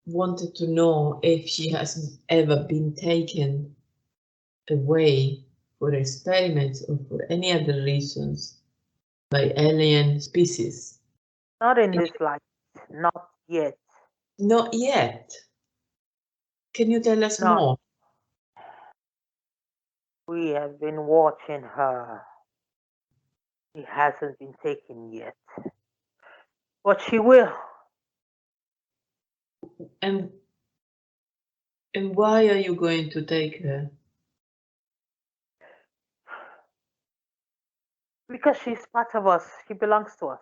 wanted to know if she has ever been taken away for experiments or for any other reasons by alien species. Not in this life, not yet. Not yet. Can you tell us No. more? We have been watching her. She hasn't been taken yet. But she will. And why are you going to take her? Because she's part of us. She belongs to us.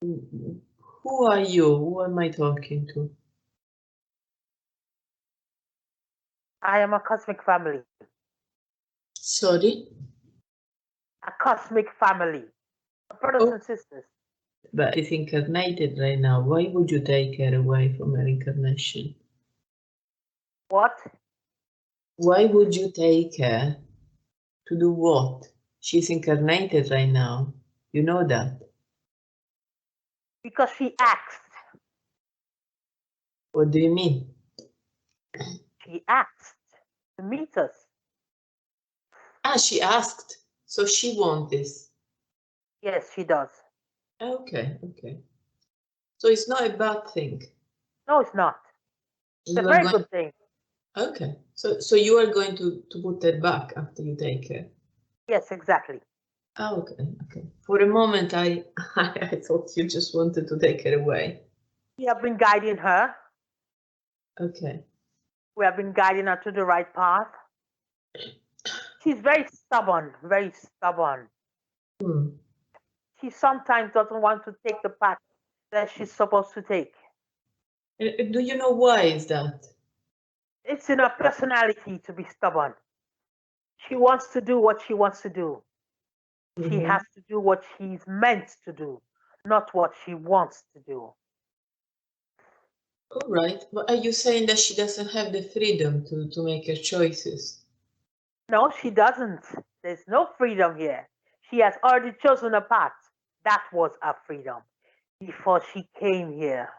Who are you? Who am I talking to? I am a cosmic family. Sorry? A cosmic family. Brothers and sisters. But she's incarnated right now. Why would you take her away from her incarnation? What? Why would you take her to do what? She's incarnated right now. You know that. Because she asked. What do you mean? She asked to meet us. Ah, she asked. So she wants this. Yes, she does. Okay. So it's not a bad thing. No, it's not. It's a You are very going... good thing. Okay. So you are going to put her back after you take her? Yes, exactly. Oh, okay. For a moment, I thought you just wanted to take her away. We have been guiding her. Okay. We have been guiding her to the right path. She's very stubborn, very stubborn. She sometimes doesn't want to take the path that she's supposed to take. Do you know why is that? It's in her personality to be stubborn. She wants to do what she wants to do. She has to do what she's meant to do, not what she wants to do. All right. But are you saying that she doesn't have the freedom to make her choices? No, she doesn't. There's no freedom here. She has already chosen a path. That was her freedom before she came here.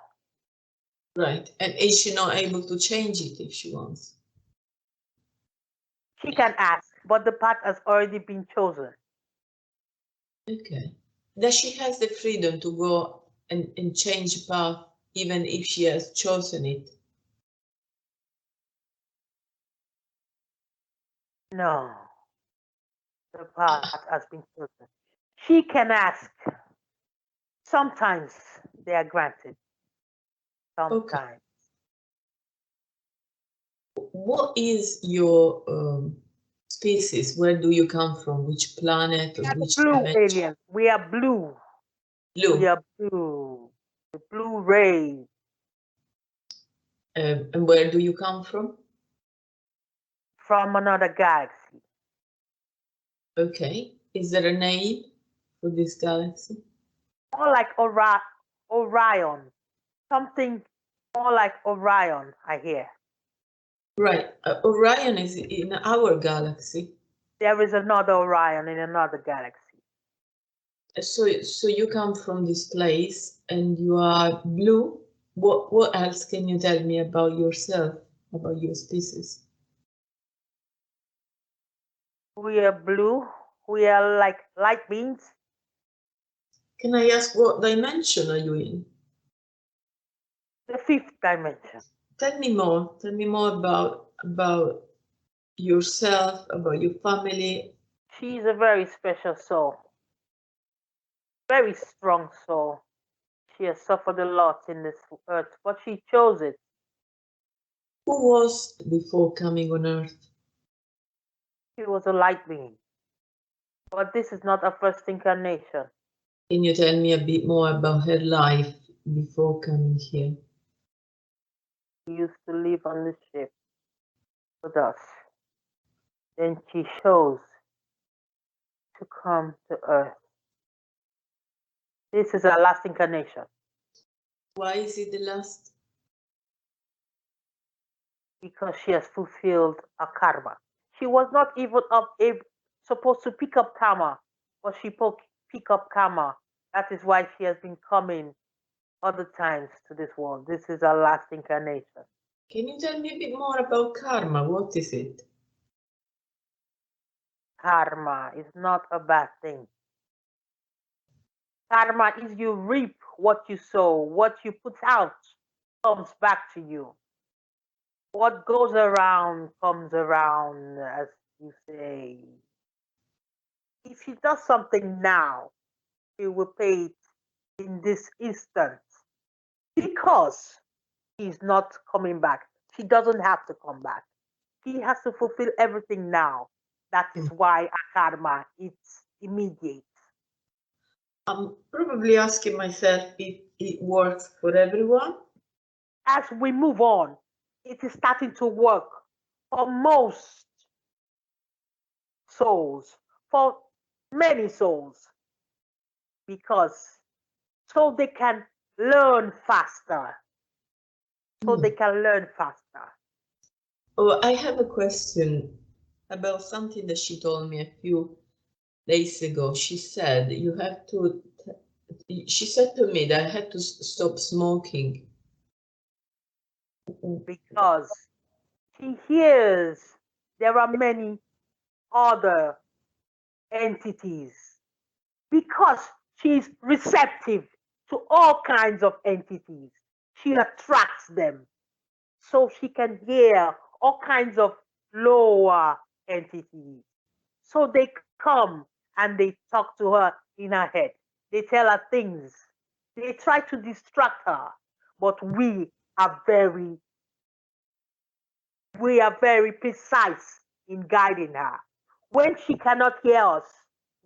Right. And is she not able to change it if she wants? She can ask, but the path has already been chosen. Okay. That she has the freedom to go and change path even if she has chosen it? No. The path has been chosen. She can ask. Sometimes they are granted. Sometimes. Okay. What is your species? Where do you come from? Which planet? Or which blue dimension? aliens. We are blue. Blue. We are blue. The blue rays. And where do you come from? From another galaxy. Okay. Is there a name for this galaxy? More like Orion. Something more like Orion, I hear. Right. Orion is in our galaxy. There is another Orion in another galaxy. So you come from this place and you are blue. What else can you tell me about yourself, about your species? We are blue. We are like light beams. Can I ask what dimension are you in? The fifth dimension. Tell me more. Tell me more about yourself, about your family. She is a very special soul. Very strong soul. She has suffered a lot in this earth, but she chose it. Who was before coming on Earth? She was a light being. But this is not her first incarnation. Can you tell me a bit more about her life before coming here? She used to live on the ship with us. Then she chose to come to Earth. This is her last incarnation. Why is it the last? Because she has fulfilled her karma. She was not even supposed to pick up karma, but she pick up karma. That is why she has been coming other times to this world. This is our last incarnation. Can you tell me a bit more about karma? What is it? Karma is not a bad thing. Karma is you reap what you sow. What you put out comes back to you. What goes around comes around, as you say. If she does something now, she will pay it in this instant because she's not coming back. She doesn't have to come back. She has to fulfill everything now. That is why our karma is immediate. I'm probably asking myself if it works for everyone. As we move on, it is starting to work for most souls, for many souls, because so they can learn faster. So they can learn faster. Oh, I have a question about something that she told me a few days ago. She said you have to. She said to me that I had to stop smoking because she hears there are many other entities, because she's receptive to all kinds of entities. She attracts them so she can hear all kinds of lower entities. So they come and they talk to her in her head. They tell her things. They try to distract her, but we are very precise in guiding her. When she cannot hear us,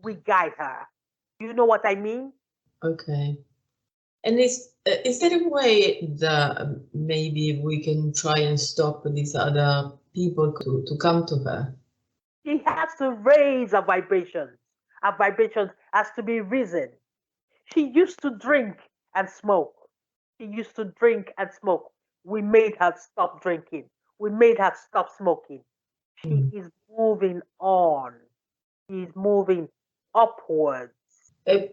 we guide her. You know what I mean? Okay. And is there a way that maybe we can try and stop these other people to come to her? She has to raise her vibrations. Her vibrations has to be risen. She used to drink and smoke. She used to drink and smoke. We made her stop drinking. We made her stop smoking. She is moving on. She's moving upwards.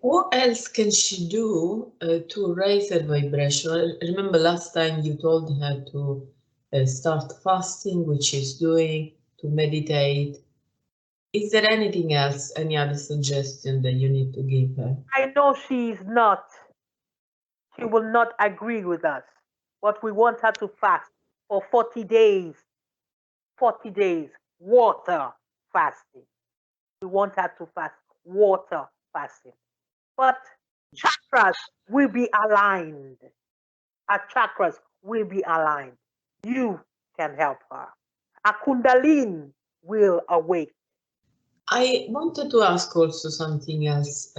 What else can she do to raise her vibration? I remember last time you told her to start fasting, which she's doing, to meditate. Is there anything else, any other suggestion that you need to give her? I know she will not agree with us, but we want her to fast for 40 days. 40 days, water fasting. We want her to fast water fasting. But chakras will be aligned. Our chakras will be aligned. You can help her. Our kundalini will awake. I wanted to ask also something else,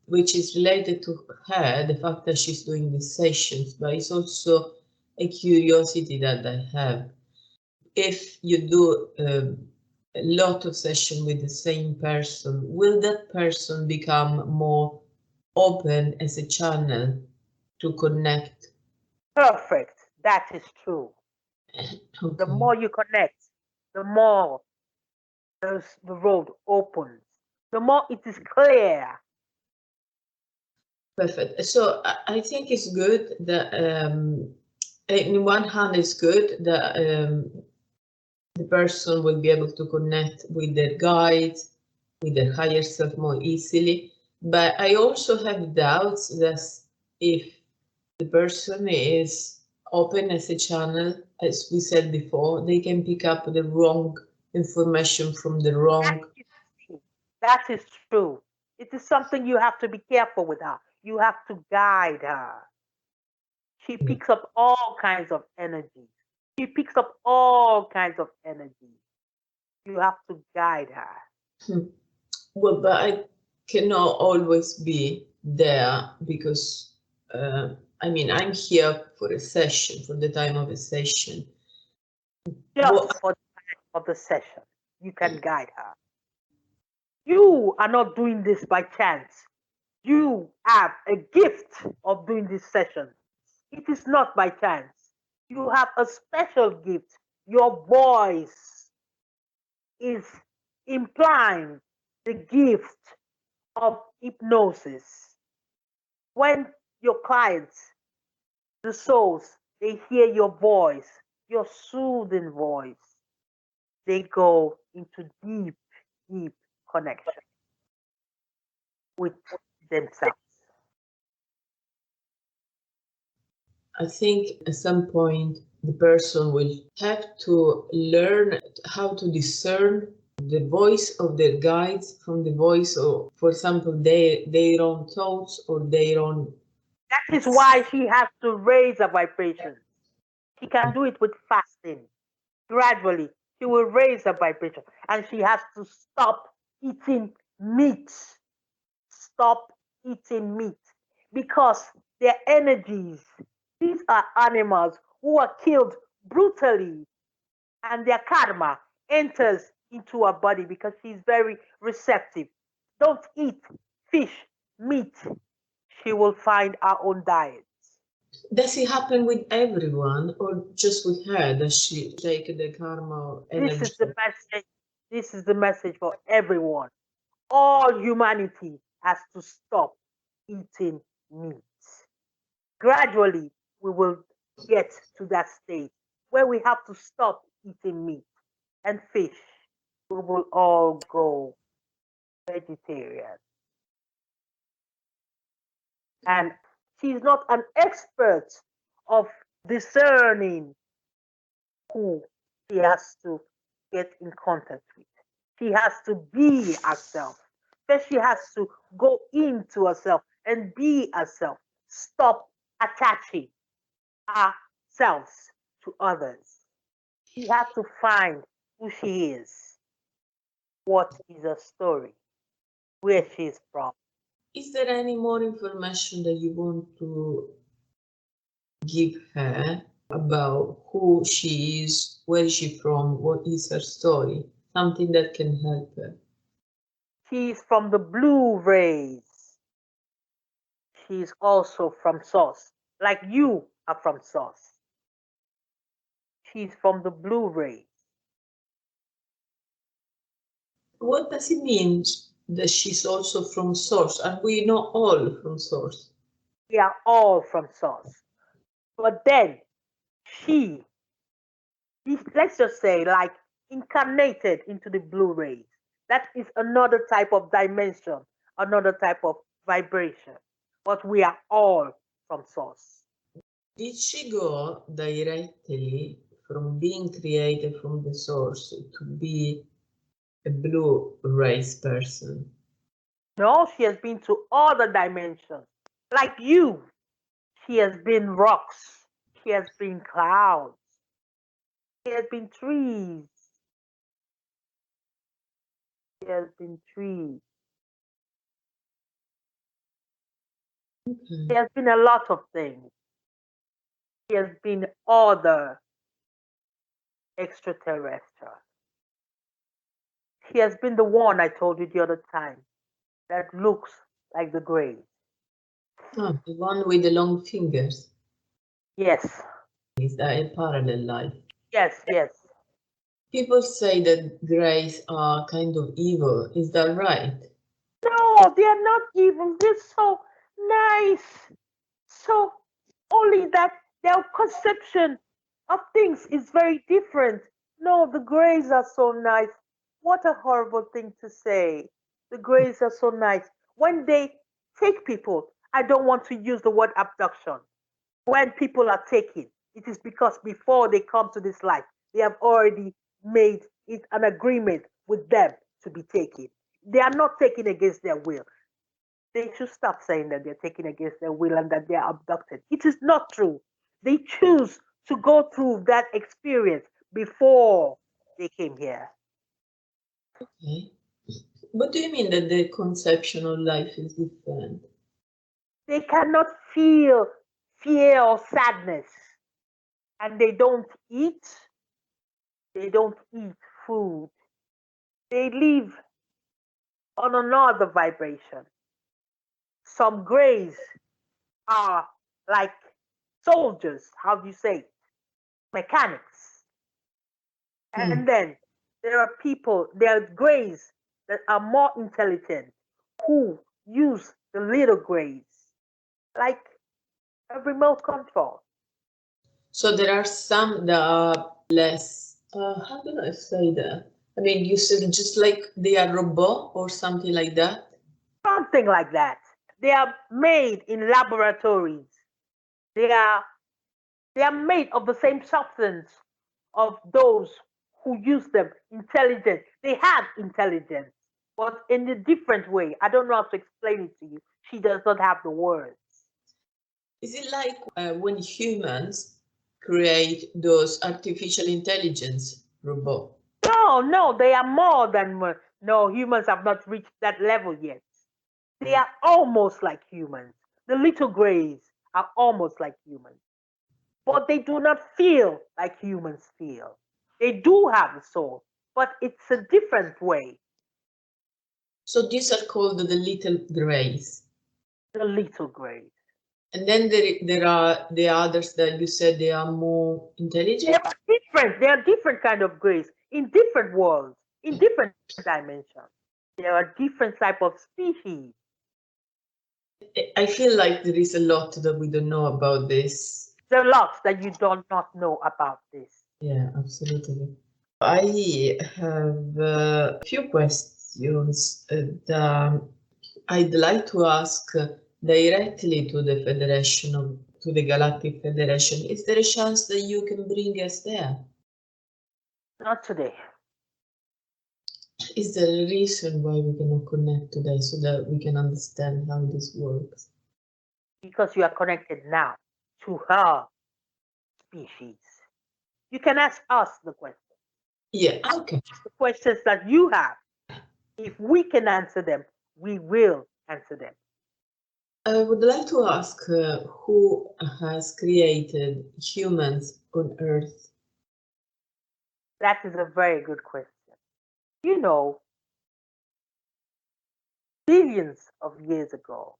which is related to her, the fact that she's doing these sessions, but it's also a curiosity that I have. If you do a lot of sessions with the same person, will that person become more open as a channel to connect? Perfect. That is true. Okay. The more you connect, the more the road opens, the more it is clear. Perfect. So I think it's good that, in one hand, it's good that the person will be able to connect with their guides, with their higher self more easily. But I also have doubts that if the person is open as a channel, as we said before, they can pick up the wrong information from the wrong. That is true. It is something you have to be careful with her. You have to guide her. She picks up all kinds of energy. She picks up all kinds of energy. You have to guide her. Well, but I cannot always be there because, I mean, I'm here for a session, for the time of a session. Just for the time of the session, you can guide her. You are not doing this by chance. You have a gift of doing this session. It is not by chance. You have a special gift. Your voice is implying the gift of hypnosis. When your clients the souls, they hear your voice, your soothing voice. They go into deep, deep connection with themselves. I think at some point the person will have to learn how to discern the voice of their guides from the voice of, for example, their own thoughts or their own. That is why she has to raise a vibration. She can do it with fasting. Gradually, she will raise her vibration, and she has to stop eating meat. Stop eating meat, because their energies, these are animals who are killed brutally, and their karma enters into her body because she's very receptive. Don't eat fish, meat. She will find her own diet. Does it happen with everyone or just with her? Does she take the karma energy? This is the message. This is the message for everyone. All humanity has to stop eating meat. Gradually, we will get to that state where we have to stop eating meat and fish. We will all go vegetarian. And she's not an expert of discerning who she has to get in contact with. She has to be herself. First, she has to go into herself and be herself. Stop attaching ourselves to others. She has to find who she is. What is her story? Where she is from. Is there any more information that you want to give her about who she is, where is she from, what is her story? Something that can help her. She's from the blue rays. She's also from Source, like you are from Source. She's from the blue rays. What does it mean that she's also from Source? Are we not all from Source? We are all from Source. But then she, let's just say, like incarnated into the blue rays. That is another type of dimension, another type of vibration. But we are all from Source. Did she go directly from being created from the Source to be a blue race person? No, she has been to other dimensions. Like you, she has been rocks. She has been clouds. She has been trees. She has been trees. Okay. She has been a lot of things. She has been other extraterrestrial. She has been the one I told you the other time that looks like the Greys. Oh, the one with the long fingers. Yes. Is that a parallel life? Yes, yes. People say that Greys are kind of evil. Is that right? No, they are not evil. They're so nice. So only that their conception of things is very different. No, the Greys are so nice. What a horrible thing to say. The Greys are so nice. When they take people, I don't want to use the word abduction. When people are taken, it is because before they come to this life, they have already made it an agreement with them to be taken. They are not taken against their will. They should stop saying that they're taken against their will and that they are abducted. It is not true. They choose to go through that experience before they came here. Okay. What do you mean that the conception of life is different? They cannot feel fear or sadness, and they don't eat. They don't eat food. They live on another vibration. Some Greys are like soldiers, how do you say it? Mechanics. And then there are people, there are Greys that are more intelligent who use the little Greys like a remote control. So there are some that are less, how can I say that? I mean, you said just like they are robot or something like that? Something like that. They are made in laboratories. They are made of the same substance of those who use them. Intelligent. They have intelligence, but in a different way. I don't know how to explain it to you. She does not have the words. Is it like when humans create those artificial intelligence robot? No, they are more than no, humans have not reached that level yet. They are almost like humans. The little grays are almost like humans, but they do not feel like humans feel. They do have a soul, but it's a different way. So these are called the little grays. The little grays. And then there are the others that you said they are more intelligent? They are different. They are different kind of grays in different worlds, in different dimensions. There are different type of species. I feel like there is a lot that we don't know about this. There are lots that you do not know about this. Yeah, absolutely. I have a few questions that I'd like to ask directly to the Federation, to the Galactic Federation. Is there a chance that you can bring us there? Not today. Is there a reason why we cannot connect today so that we can understand how this works? Because you are connected now to her species. You can ask us the question. Yeah, okay. The questions that you have. If we can answer them, we will answer them. I would like to ask who has created humans on Earth? That is a very good question. You know, billions of years ago,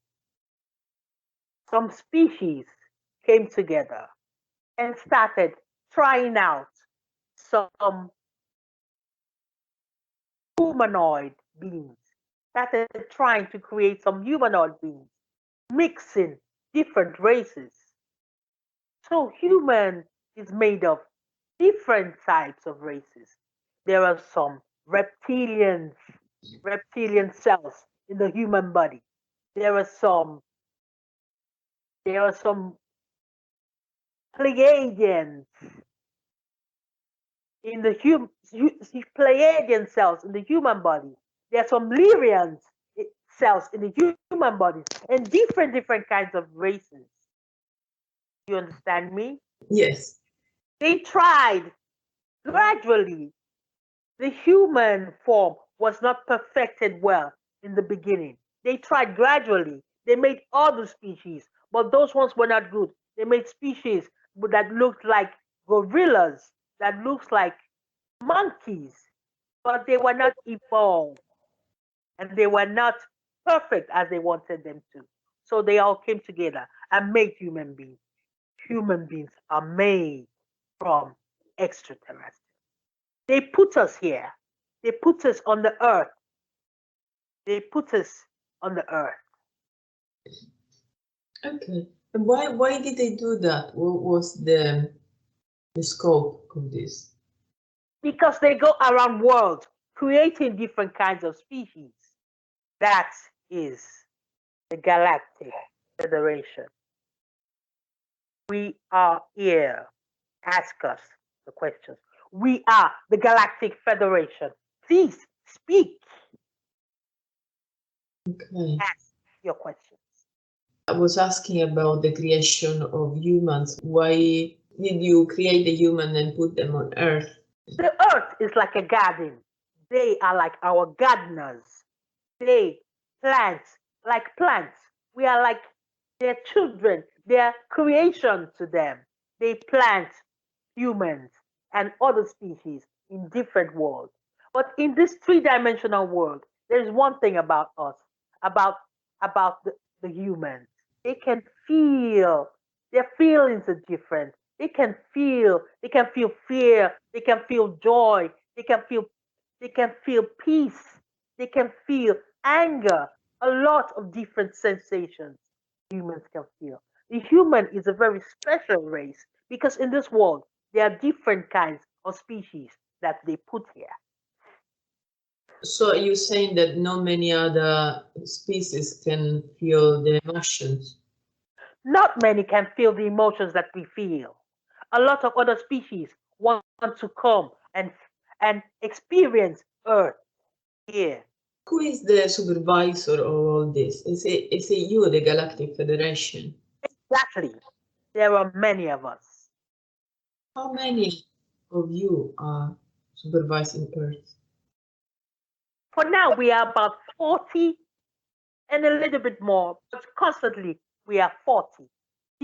some species came together and started trying out some humanoid beings, started trying to create some humanoid beings, mixing different races. So human is made of different types of races. There are some reptilian cells in the human body. There are some Pleiadians in the Pleiadian cells in the human body. There are some Lyrian cells in the human body, and different kinds of races. You understand me? Yes. They tried gradually. The human form was not perfected well in the beginning. They tried gradually. They made other species, but those ones were not good. They made species that looked like gorillas, that looked like monkeys, but they were not evolved and they were not perfect as they wanted them to. So they all came together and made human beings. Human beings are made from extraterrestrials. They put us here. They put us on the earth. They put us on the earth. Okay. And why did they do that? What was the scope of this? Because they go around world creating different kinds of species. That is the Galactic Federation. We are here. Ask us the questions. We are the Galactic Federation. Please speak. Okay. Ask your questions. I was asking about the creation of humans. Why did you create the human and put them on Earth? The earth is like a garden. They are like our gardeners. They plant like plants. We are like their children, their creation to them. They plant humans and other species in different worlds. But in this three-dimensional world, there's one thing about us, about the humans. They can feel. Their feelings are different. They can feel fear, they can feel joy, they can feel peace, they can feel anger, a lot of different sensations humans can feel. The human is a very special race because in this world, there are different kinds of species that they put here. So you're saying that not many other species can feel the emotions? Not many can feel the emotions that we feel. A lot of other species want to come and experience Earth here. Who is the supervisor of all this? Is it you, the Galactic Federation? Exactly. There are many of us. How many of you are supervising Earth? For now, we are about 40 and a little bit more, but constantly we are 40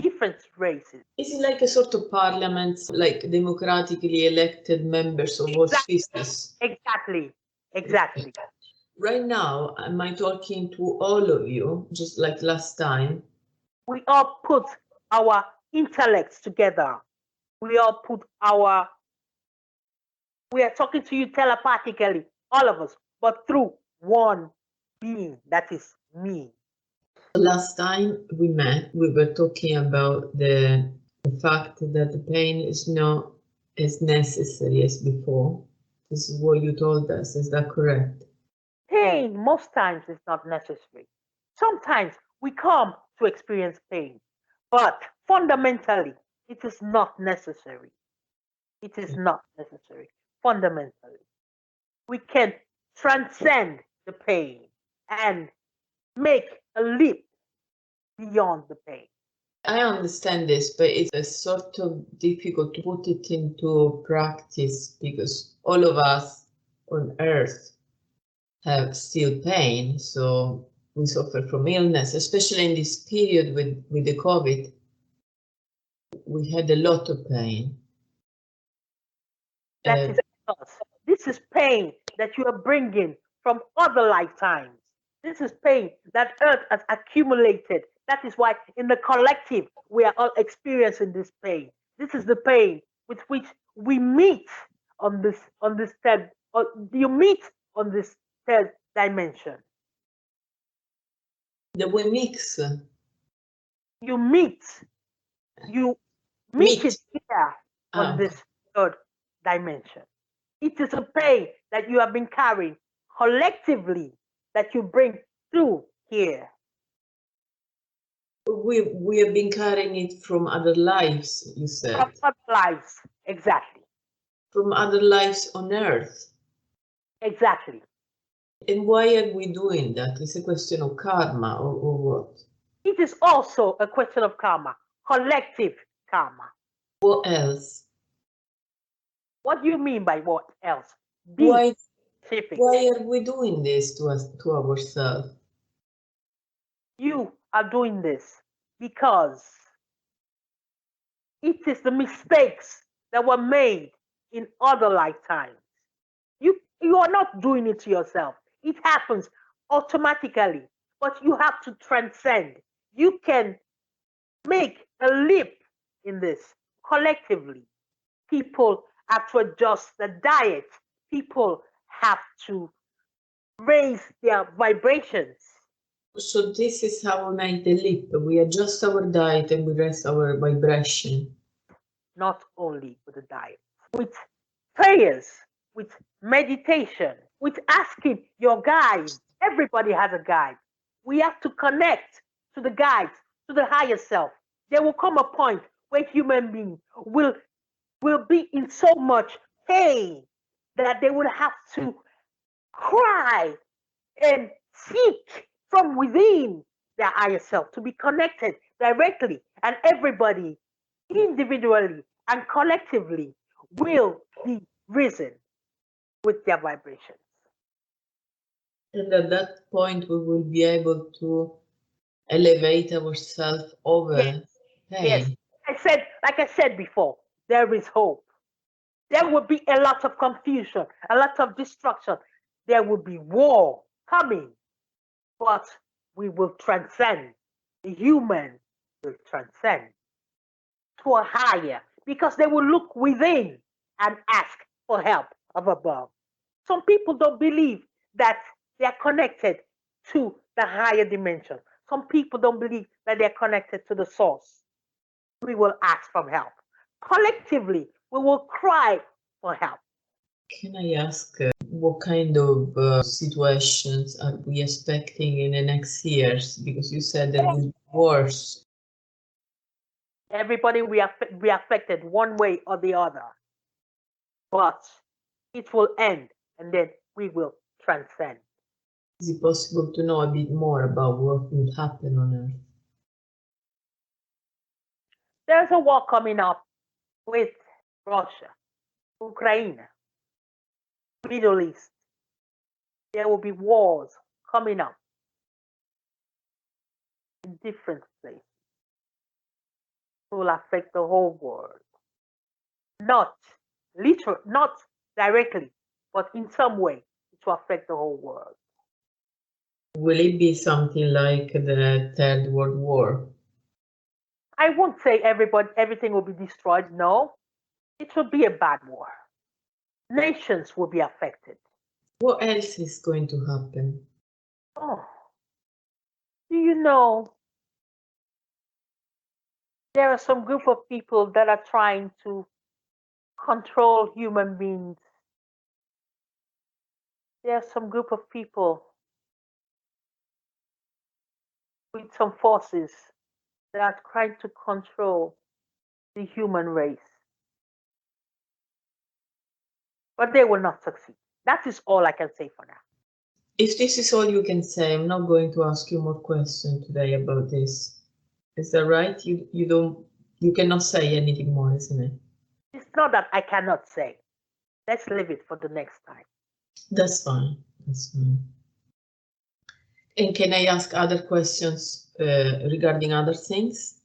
different races. Is it like a sort of parliament, like democratically elected members of all species? Exactly. Exactly. Right now, am I talking to all of you, just like last time? We all put our intellects together. We are talking to you telepathically, all of us, but through one being, that is me. Last time we met, we were talking about the fact that the pain is not as necessary as before. This is what you told us, is that correct? Pain, most times, is not necessary. Sometimes we come to experience pain, but fundamentally, it is not necessary. It is not necessary. Fundamentally, we can transcend the pain and make a leap beyond the pain. I understand this, but it's a sort of difficult to put it into practice because all of us on Earth have still pain, so we suffer from illness, especially in this period with the COVID. We had a lot of pain. That is us. This is pain that you are bringing from other lifetimes. This is pain that Earth has accumulated. That is why in the collective, we are all experiencing this pain. This is the pain with which we meet on this third, or you meet on this third dimension. That we mix. You meet it here on this third dimension. It is a pain that you have been carrying collectively that you bring through here. We have been carrying it from other lives, you said. From other lives, exactly. From other lives on Earth. Exactly. And why are we doing that? It's a question of karma or what? It is also a question of karma, collective karma. What else? What do you mean by what else? Why are we doing this to ourselves? You are doing this because it is the mistakes that were made in other lifetimes. You are not doing it to yourself. It happens automatically, but you have to transcend. You can make a leap in this collectively. People have to adjust the diet. People have to raise their vibrations. So this is how we make the leap. We adjust our diet and we raise our vibration. Not only with the diet, with prayers, with meditation, with asking your guide. Everybody has a guide. We have to connect to the guides, to the higher self. There will come a point where human beings will be in so much pain that they will have to cry and seek from within their higher self to be connected directly, and everybody individually and collectively will be risen with their vibrations. And at that point, we will be able to elevate ourselves over pain. Yes. Like I said before, there is hope. There will be a lot of confusion, a lot of destruction. There will be war coming, but we will transcend. The human will transcend to a higher, because they will look within and ask for help of above. Some people don't believe that they are connected to the higher dimension. Some people don't believe that they're connected to the source. We will ask for help. collectively, we will cry for help. Can I ask what kind of situations are we expecting in the next years? Because you said there will be wars. Everybody will be affected one way or the other. But it will end and then we will transcend. Is it possible to know a bit more about what would happen on Earth? There's a war coming up with Russia, Ukraine, Middle East. There will be wars coming up in different places. It will affect the whole world. Not directly, but in some way, it will affect the whole world. Will it be something like the Third World War? I won't say everything will be destroyed. No, it will be a bad war. Nations will be affected. What else is going to happen? Oh, do you know there are some group of people that are trying to control human beings? There are some group of people with some forces that are trying to control the human race. But they will not succeed. That is all I can say for now. If this is all you can say, I'm not going to ask you more questions today about this. Is that right? You cannot say anything more, isn't it? It's not that I cannot say. Let's leave it for the next time. That's fine. That's fine. And can I ask other questions regarding other things?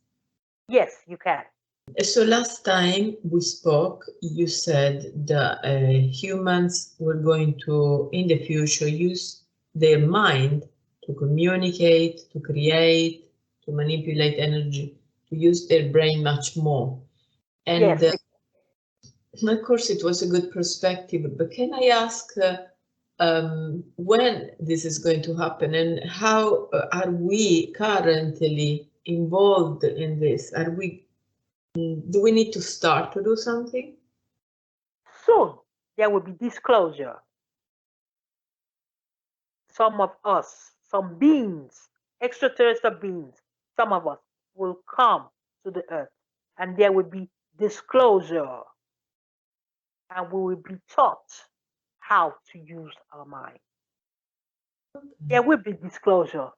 Yes, you can. So last time we spoke, you said that humans were going to, in the future, use their mind to communicate, to create, to manipulate energy, to use their brain much more. And yes. Of course, it was a good perspective, but can I ask when this is going to happen and how are we currently involved in this? Do we need to start to do something? Soon there will be disclosure. Some of us, some beings, extraterrestrial beings, some of us will come to the earth and there will be disclosure and we will be taught how to use our mind. Okay. There will be disclosure.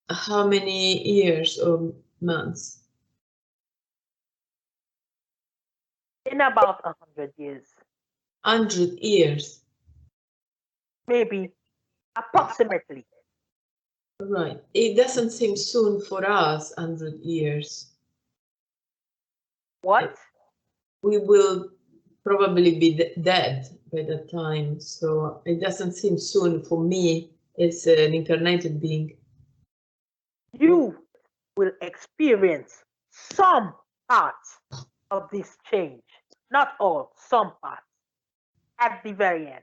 How many years or months? In about 100 years. 100 years? Maybe, approximately. Right. It doesn't seem soon for us, 100 years. What? We will probably be dead by that time, so it doesn't seem soon for me as an incarnated being. You will experience some parts of this change, not all, some parts, at the very end.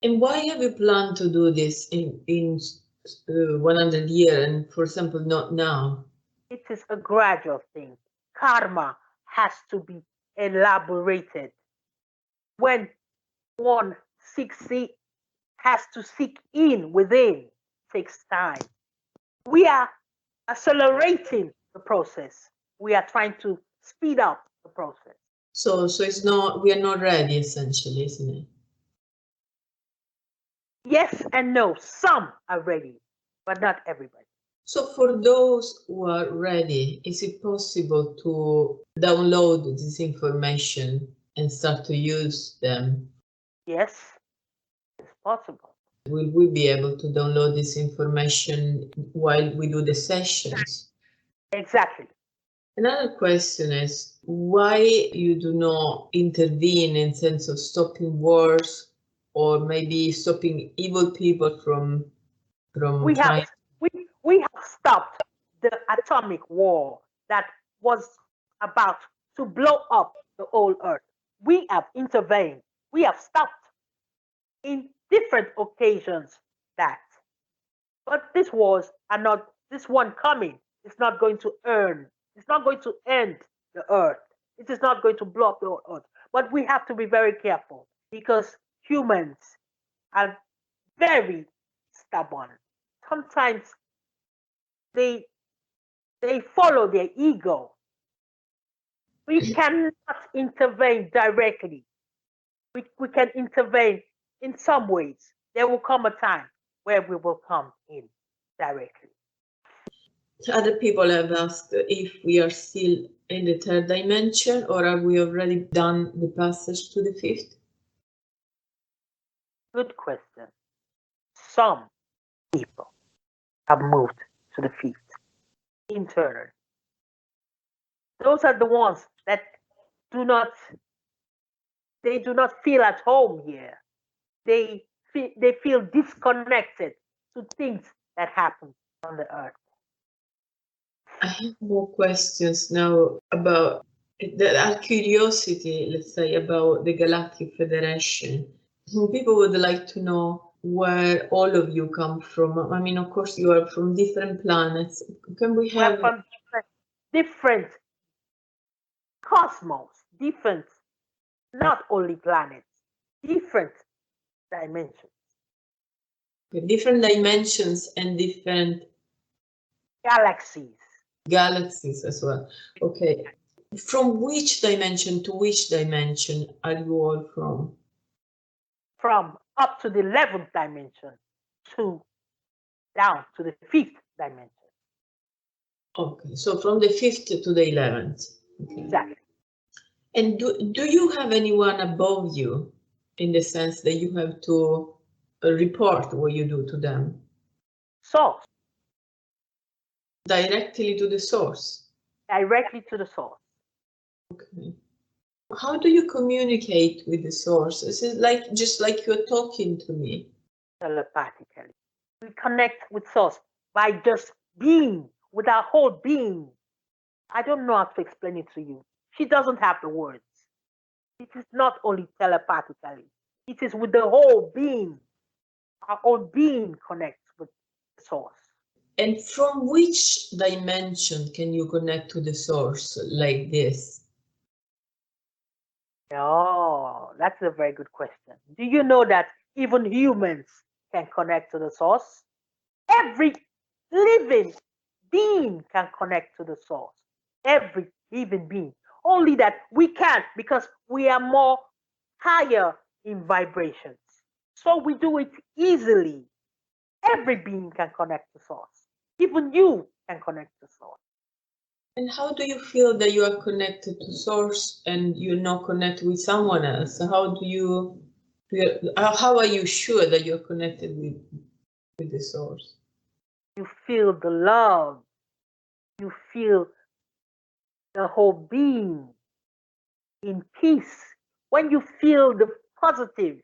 And why have you planned to do this in 100 years and, for example, not now? It is a gradual thing. Karma has to be elaborated. When one has to seek in within, takes time. We are accelerating the process. We are trying to speed up the process. So it's not, we are not ready, essentially, isn't it? Yes and no. Some are ready, but not everybody. So for those who are ready, is it possible to download this information and start to use them? Yes, it's possible. Will we be able to download this information while we do the sessions? Exactly. Another question is why you do not intervene in sense of stopping wars or maybe stopping evil people from we have stopped the atomic war that was about to blow up the whole earth. We have intervened. We have stopped in different occasions that. But this one coming is not going to end the Earth. It is not going to blow up the Earth. But we have to be very careful because humans are very stubborn. Sometimes they follow their ego. We cannot intervene directly. We can intervene in some ways. There will come a time where we will come in directly. Other people have asked if we are still in the third dimension or have we already done the passage to the fifth? Good question. Some people have moved to the fifth internally. Those are the ones that do not feel at home here. They feel disconnected to things that happen on the earth. I have more questions now about our curiosity, let's say, about the Galactic Federation. People would like to know where all of you come from. I mean, of course, you are from different planets. Can we have... We're from different cosmos, different, not only planets, different dimensions. Different dimensions and different galaxies. Galaxies as well. Okay. From which dimension to which dimension are you all from? From up to the 11th dimension to down to the 5th dimension. Okay, so from the 5th to the 11th. Okay. Exactly. And do you have anyone above you in the sense that you have to report what you do to them? Source. Directly to the source? Directly to the source. Okay. How do you communicate with the source? Is it like just like you're talking to me? Telepathically. We connect with source by just being, with our whole being. I don't know how to explain it to you. She doesn't have the words. It is not only telepathically. It is with the whole being. Our whole being connects with the source. And from which dimension can you connect to the source like this? Oh, that's a very good question. Do you know that even humans can connect to the source? Every living being can connect to the source. Every living being. Only that we can't because we are more higher in vibrations. So we do it easily. Every being can connect to source. Even you can connect to source. And how do you feel that you are connected to source and you're not connected with someone else? How are you sure that you're connected with the source? You feel the love. You feel the whole being in peace. When you feel the positive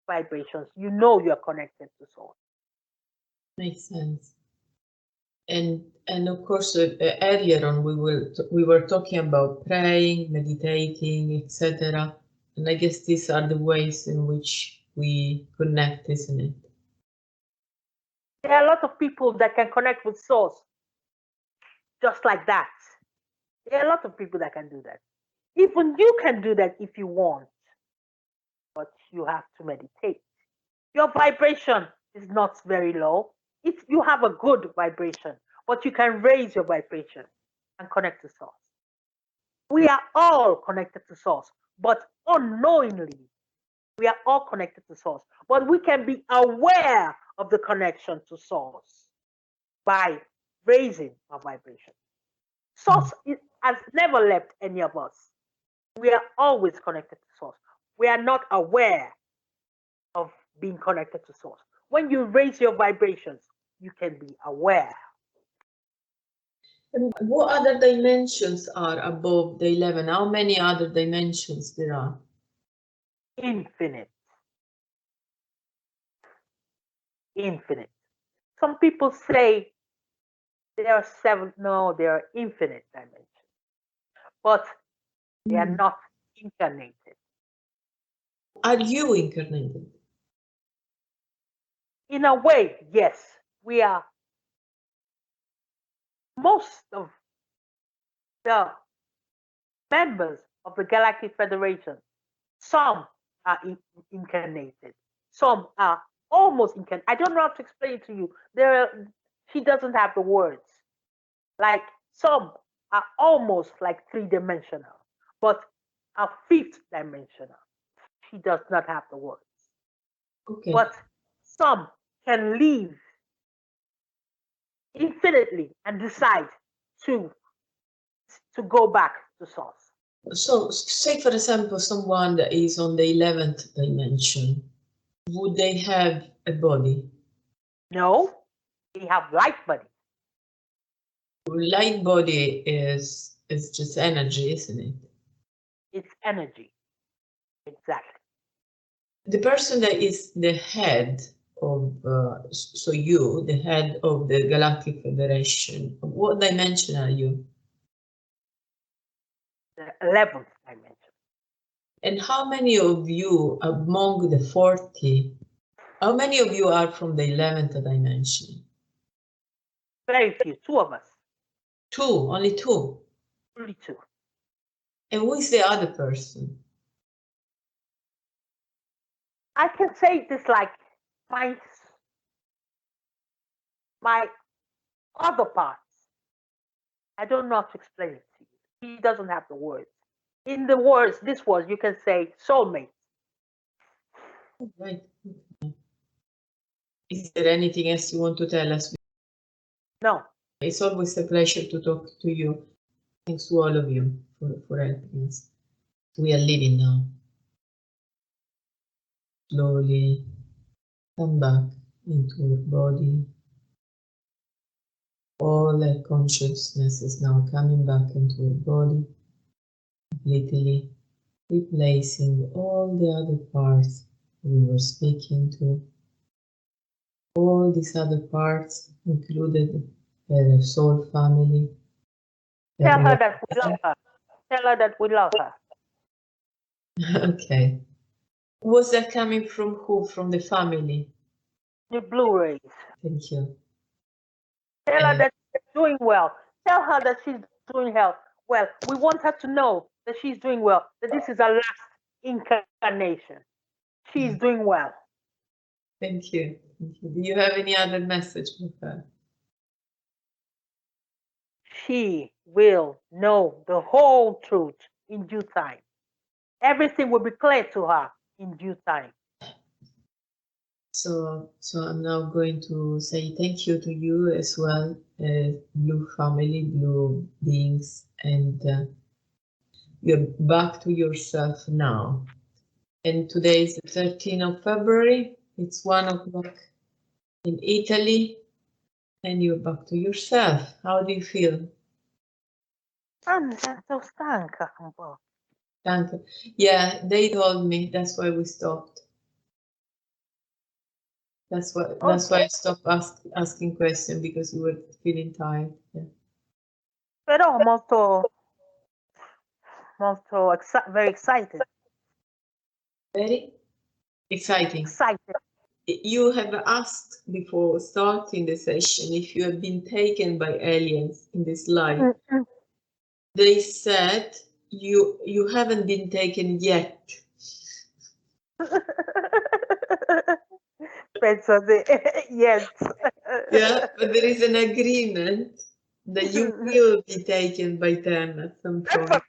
vibrations, you know you're connected to source. Makes sense. And of course, earlier on we were talking about praying, meditating, etc. And I guess these are the ways in which we connect, isn't it? There are a lot of people that can connect with source just like that. There are a lot of people that can do that. Even you can do that if you want, but you have to meditate. Your vibration is not very low. If you have a good vibration, but you can raise your vibration and connect to source. We are all connected to source, but unknowingly, we are all connected to source. But we can be aware of the connection to source by raising our vibration. Source has never left any of us. We are always connected to source. We are not aware of being connected to source. When you raise your vibrations, you can be aware. And what other dimensions are above the 11? How many other dimensions there are? Infinite. Infinite. Some people say there are 7. No, there are infinite dimensions. But they are not incarnated. Are you incarnated? In a way, yes. We are. Most of the members of the Galactic Federation. Some are incarnated. Some are almost incarnated. I don't know how to explain it to you. She doesn't have the words. Like some are almost like three-dimensional, but are fifth dimensional. She does not have the words. Okay. But some can live infinitely and decide to go back to source. So say, for example, someone that is on the 11th dimension, would they have a body? No, they have light body. Light body is just energy, isn't it? It's energy. Exactly. The person that is the head of, so you, the head of the Galactic Federation, what dimension are you? The 11th dimension. And how many of you among the 40, how many of you are from the 11th dimension? Very few, two of us. Two, only two? Only two. And who is the other person? I can say this like my other parts. I don't know how to explain it to you. He doesn't have the words. In the words, this was, you can say soulmate. Right. Is there anything else you want to tell us? No. It's always a pleasure to talk to you. Thanks to all of you for helping us. We are living now. Slowly come back into your body. All that consciousness is now coming back into your body, completely replacing all the other parts we were speaking to. All these other parts included her soul family. Tell her that we love her. Tell her that we love her. Okay. Was that coming from who? From the family? The Blu-rays. Thank you. Tell her that she's doing well. Tell her that she's doing well. We want her to know that she's doing well, that this is her last incarnation. She's doing well. Thank you. Thank you. Do you have any other message for her? She will know the whole truth in due time. Everything will be clear to her in due time. So I'm now going to say thank you to you as well, Blue family, Blue beings, and you're back to yourself now. And today is the 13th of February. It's 1 o'clock in Italy, and you're back to yourself. How do you feel? I'm so stanca un po'. Stanca. Yeah, they told me. That's why we stopped. That's why I stopped asking questions, because you were feeling tired. Yeah. Però very excited. Very exciting. Excited. You have asked before starting the session if you have been taken by aliens in this life. Mm-hmm. They said you haven't been taken yet. Yes. Yeah, but there is an agreement that you will be taken by them at some point.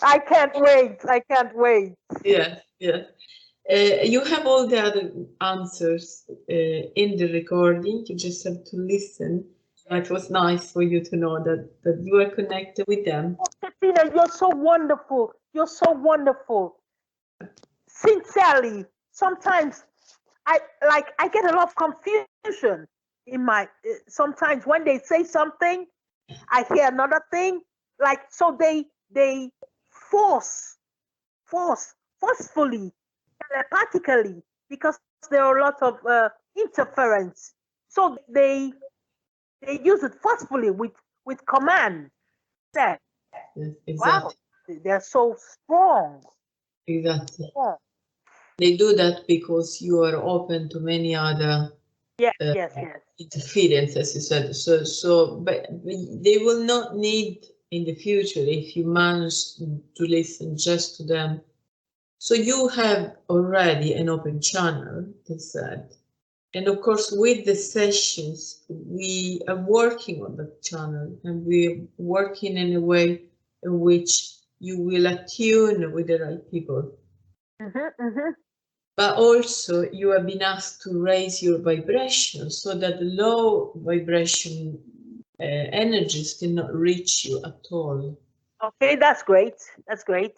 I can't wait. I can't wait. Yes, yes. You have all the other answers in the recording. You just have to listen. It was nice for you to know that you are connected with them. Oh, Katrina, you're so wonderful. You're so wonderful. Sincerely, sometimes I get a lot of confusion in my. Sometimes when they say something, I hear another thing. Like, so they forcefully, telepathically, because there are a lot of interference. So they use it forcefully with command. Yes, exactly. Wow, they're so strong. Exactly. Strong. They do that because you are open to many other Yes, interference, as you said. But they will not need in the future if you manage to listen just to them. So you have already an open channel, they said. And of course, with the sessions, we are working on the channel, and we're working in a way in which you will attune with the right people. But also you have been asked to raise your vibration so that the low vibration energies cannot reach you at all. Okay, that's great. That's great.